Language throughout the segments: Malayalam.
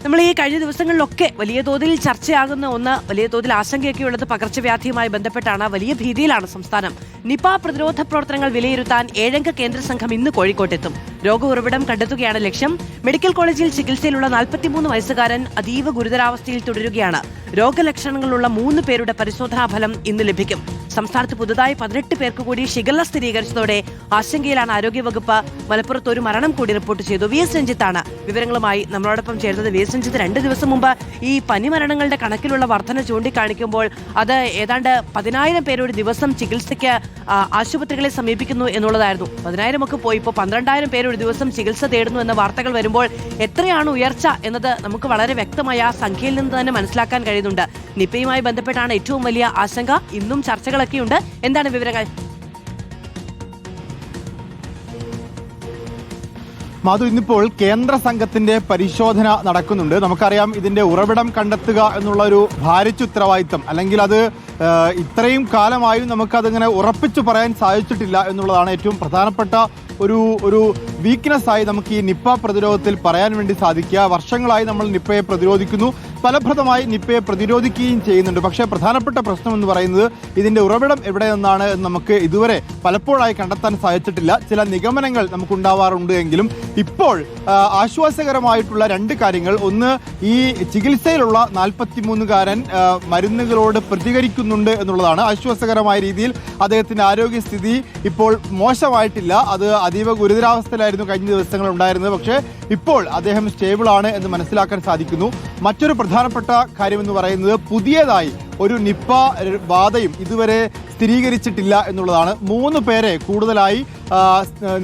നമ്മൾ ഈ കഴിഞ്ഞ ദിവസങ്ങളിലൊക്കെ വലിയ തോതിൽ ചർച്ചയാകുന്ന ഒന്ന്, വലിയ തോതിൽ ആശങ്കയൊക്കെയുള്ളത് പകർച്ചവ്യാധിയുമായി ബന്ധപ്പെട്ടാണ്. വലിയ ഭീതിയിലാണ് സംസ്ഥാനം. നിപ പ്രതിരോധ പ്രവർത്തനങ്ങൾ വിലയിരുത്താൻ 7 അംഗ കേന്ദ്ര സംഘം ഇന്ന് കോഴിക്കോട്ടെത്തും. രോഗ ഉറവിടം കണ്ടെത്തുകയാണ് ലക്ഷ്യം. മെഡിക്കൽ കോളേജിൽ ചികിത്സയിലുള്ള 43 വയസ്സുകാരൻ അതീവ ഗുരുതരാവസ്ഥയിൽ തുടരുകയാണ്. രോഗലക്ഷണങ്ങളുള്ള 3 പേരുടെ പരിശോധനാ ഫലം ഇന്ന് ലഭിക്കും. സംസ്ഥാനത്ത് പുതുതായി 18 പേർക്ക് കൂടി ഷിഗല്ല സ്ഥിരീകരിച്ചതോടെ ആശങ്കയിലാണ് ആരോഗ്യവകുപ്പ്. മലപ്പുറത്ത് ഒരു മരണം കൂടി റിപ്പോർട്ട് ചെയ്തു. വി എസ് രഞ്ജിത്താണ് വിവരങ്ങളുമായി നമ്മളോടൊപ്പം ചേർന്നത്. വി എസ് രഞ്ജിത്ത്, 2 ദിവസം മുമ്പ് ഈ പനി മരണങ്ങളുടെ കണക്കിലുള്ള വർധന ചൂണ്ടിക്കാണിക്കുമ്പോൾ അത് ഏതാണ്ട് 10,000 പേര് ഒരു ദിവസം ചികിത്സയ്ക്ക് ആശുപത്രികളെ സമീപിക്കുന്നു എന്നുള്ളതായിരുന്നു. 10,000 ഒക്കെ പോയി ഇപ്പോൾ 12,000 പേര് ഒരു ദിവസം ചികിത്സ തേടുന്നു എന്ന വാർത്തകൾ വരുമ്പോൾ എത്രയാണ് ഉയർച്ച എന്നത് നമുക്ക് വളരെ വ്യക്തമായ ആ സംഖ്യയിൽ നിന്ന് തന്നെ മനസ്സിലാക്കാൻ കഴിയുന്നുണ്ട്. നിപയുമായി ബന്ധപ്പെട്ടാണ് ഏറ്റവും വലിയ ആശങ്ക. ഇന്നും ചർച്ചകളൊക്കെയുണ്ട്. എന്താണ് വിവരങ്ങൾ? മാധു, ഇന്നിപ്പോൾ കേന്ദ്ര സംഘത്തിന്റെ പരിശോധന നടക്കുന്നുണ്ട്. നമുക്കറിയാം, ഇതിന്റെ ഉറവിടം കണ്ടെത്തുക എന്നുള്ള ഒരു ഭാരിച്ച ഉത്തരവാദിത്തം, അല്ലെങ്കിൽ അത് ഇത്രയും കാലമായും നമുക്കതിങ്ങനെ ഉറപ്പിച്ചു പറയാൻ സാധിച്ചിട്ടില്ല എന്നുള്ളതാണ് ഏറ്റവും പ്രധാനപ്പെട്ട ഒരു വീക്ക്നെസ് ആയി നമുക്ക് ഈ നിപ്പ പ്രതിരോധത്തിൽ പറയാൻ വേണ്ടി സാധിക്കുക. വർഷങ്ങളായി നമ്മൾ നിപ്പയെ പ്രതിരോധിക്കുന്നു, ഫലപ്രദമായി നിപ്പയെ പ്രതിരോധിക്കുകയും ചെയ്യുന്നുണ്ട്. പക്ഷേ പ്രധാനപ്പെട്ട പ്രശ്നം എന്ന് പറയുന്നത് ഇതിന്റെ ഉറവിടം എവിടെ നിന്നാണ് എന്ന് നമുക്ക് ഇതുവരെ പലപ്പോഴായി കണ്ടെത്താൻ സാധിച്ചിട്ടില്ല. ചില നിഗമനങ്ങൾ നമുക്കുണ്ടാവാറുണ്ട് എങ്കിലും ഇപ്പോൾ ആശ്വാസകരമായിട്ടുള്ള 2 കാര്യങ്ങൾ. ഒന്ന്, ഈ ചികിത്സയിലുള്ള 43കാരൻ മരുന്നുകളോട് പ്രതികരിക്കുന്നുണ്ട് എന്നുള്ളതാണ്. ആശ്വാസകരമായ രീതിയിൽ അദ്ദേഹത്തിന്റെ ആരോഗ്യസ്ഥിതി ഇപ്പോൾ മോശമായിട്ടില്ല. അത് അതീവ ഗുരുതരാവസ്ഥയിലായിരുന്നു കഴിഞ്ഞ ദിവസങ്ങൾ ഉണ്ടായിരുന്നത്. പക്ഷേ ഇപ്പോൾ അദ്ദേഹം സ്റ്റേബിൾ ആണ് എന്ന് മനസ്സിലാക്കാൻ സാധിക്കുന്നു. മറ്റൊരു പ്രധാനപ്പെട്ട കാര്യമെന്ന് പറയുന്നത്, പുതിയതായി ഒരു നിപ്പ ബാധയും ഇതുവരെ സ്ഥിരീകരിച്ചിട്ടില്ല എന്നുള്ളതാണ്. 3 പേരെ കൂടുതലായി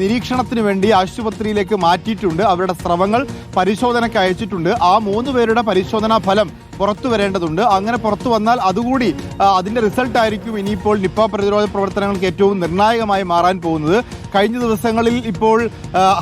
നിരീക്ഷണത്തിന് വേണ്ടി ആശുപത്രിയിലേക്ക് മാറ്റിയിട്ടുണ്ട്. അവരുടെ സ്രവങ്ങൾ പരിശോധനയ്ക്ക് അയച്ചിട്ടുണ്ട്. ആ 3 പേരുടെ പരിശോധനാ ഫലം പുറത്തു വരേണ്ടതുണ്ട്. അങ്ങനെ പുറത്തു വന്നാൽ അതുകൂടി അതിന്റെ റിസൾട്ട് ആയിരിക്കും ഇനിയിപ്പോൾ നിപ്പ പ്രതിരോധ പ്രവർത്തനങ്ങൾക്ക് ഏറ്റവും നിർണായകമായി മാറാൻ പോകുന്നത്. കഴിഞ്ഞ ദിവസങ്ങളിൽ ഇപ്പോൾ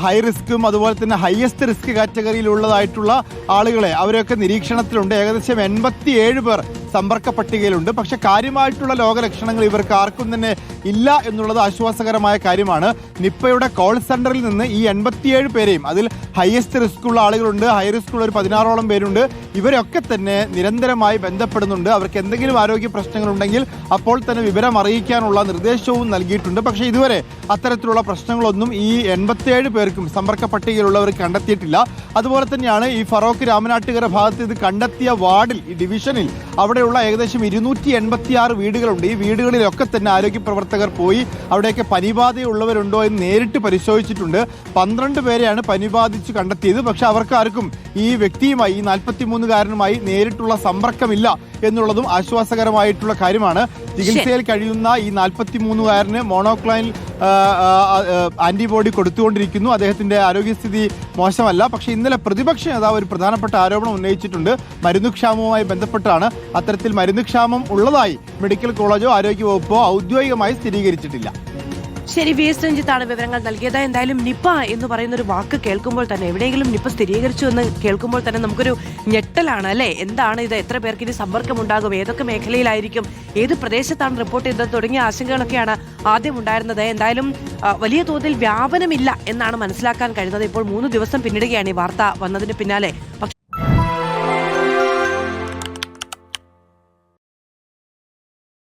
ഹൈ റിസ്ക്കും അതുപോലെ തന്നെ ഹയസ്റ്റ് റിസ്ക് കാറ്റഗറിയിലുള്ളതായിട്ടുള്ള ആളുകളെ അവരൊക്കെ നിരീക്ഷണത്തിലുണ്ട്. ഏകദേശം 87 പേർ സമ്പർക്ക പട്ടികയിലുണ്ട്. പക്ഷെ കാര്യമായിട്ടുള്ള രോഗലക്ഷണങ്ങൾ ഇവർക്ക് ആർക്കും തന്നെ ഇല്ല എന്നുള്ളത് ആശ്വാസകരമായ കാര്യമാണ്. നിപ്പയുടെ കോൾ സെന്ററിൽ നിന്ന് ഈ 87 പേരെയും, അതിൽ ഹയസ്റ്റ് റിസ്ക് ഉള്ള ആളുകളുണ്ട്, ഹൈ റിസ്ക് ഉള്ള ഒരു 16ഓളം പേരുണ്ട്, ഇവരൊക്കെ തന്നെ നിരന്തരമായി ബന്ധപ്പെടുന്നുണ്ട്. അവർക്ക് എന്തെങ്കിലും ആരോഗ്യ പ്രശ്നങ്ങളുണ്ടെങ്കിൽ അപ്പോൾ തന്നെ വിവരം അറിയിക്കാനുള്ള നിർദ്ദേശവും നൽകിയിട്ടുണ്ട്. പക്ഷേ ഇതുവരെ അത്തരത്തിലുള്ള പ്രശ്നങ്ങളൊന്നും ഈ 87 പേർക്കും സമ്പർക്ക പട്ടികയിലുള്ളവർക്ക് കണ്ടെത്തിയിട്ടില്ല. അതുപോലെ തന്നെയാണ് ഈ ഫറോക്ക് രാമനാട്ടുകര ഭാഗത്ത് ഇത് കണ്ടെത്തിയ വാർഡിൽ, ഈ ഡിവിഷനിൽ അവിടെയുള്ള ഏകദേശം 286 വീടുകളുണ്ട്. ഈ വീടുകളിലൊക്കെ തന്നെ ആരോഗ്യ പ്രവർത്തകർ പോയി അവിടെയൊക്കെ പനിബാധയുള്ളവരുണ്ടോ എന്ന് നേരിട്ട് പരിശോധിച്ചിട്ടുണ്ട്. 12 പേരെയാണ് പനി ബാധിച്ച് കണ്ടെത്തിയത്. പക്ഷെ അവർക്ക് ആർക്കും ഈ വ്യക്തിയുമായി, ഈ 43കാരനുമായി നേരിട്ടുള്ള സമ്പർക്കമില്ല എന്നുള്ളതും ആശ്വാസകരമായിട്ടുള്ള കാര്യമാണ്. ചികിത്സയിൽ കഴിയുന്ന ഈ 43കാരന് മോണോക്ലോണൽ ആന്റിബോഡി കൊടുത്തുകൊണ്ടിരിക്കുന്നു. അദ്ദേഹത്തിന്റെ ആരോഗ്യസ്ഥിതി മോശമല്ല. പക്ഷേ ഇന്നലെ പ്രതിപക്ഷ നേതാവ് ഒരു പ്രധാനപ്പെട്ട ആരോപണം ഉന്നയിച്ചിട്ടുണ്ട്. മരുന്നുക്ഷാമവുമായി ബന്ധപ്പെട്ടാണ്. അത്തരത്തിൽ മരുന്നുക്ഷാമം ഉള്ളതായി മെഡിക്കൽ കോളേജോ ആരോഗ്യവകുപ്പോ ഔദ്യോഗികമായി സ്ഥിരീകരിച്ചിട്ടില്ല. ശരി, വി എസ് രഞ്ജിത്താണ് വിവരങ്ങൾ നൽകിയത്. എന്തായാലും നിപ എന്ന് പറയുന്ന ഒരു വാക്ക് കേൾക്കുമ്പോൾ തന്നെ, എവിടെയെങ്കിലും നിപ സ്ഥിരീകരിച്ചു എന്ന് കേൾക്കുമ്പോൾ തന്നെ നമുക്കൊരു ഞെട്ടലാണ് അല്ലേ? എന്താണ് ഇത്? എത്ര പേർക്ക് ഇനി സമ്പർക്കമുണ്ടാകും? ഏതൊക്കെ മേഖലയിലായിരിക്കും? ഏത് പ്രദേശത്താണ് റിപ്പോർട്ട് ചെയ്തത്? തുടങ്ങിയ ആശങ്കകളൊക്കെയാണ് ആദ്യം ഉണ്ടായിരുന്നത്. എന്തായാലും വലിയ തോതിൽ വ്യാപനമില്ല എന്നാണ് മനസ്സിലാക്കാൻ കഴിയുന്നത്. ഇപ്പോൾ 3 ദിവസം പിന്നിടുകയാണ് ഈ വാർത്ത വന്നതിന് പിന്നാലെ.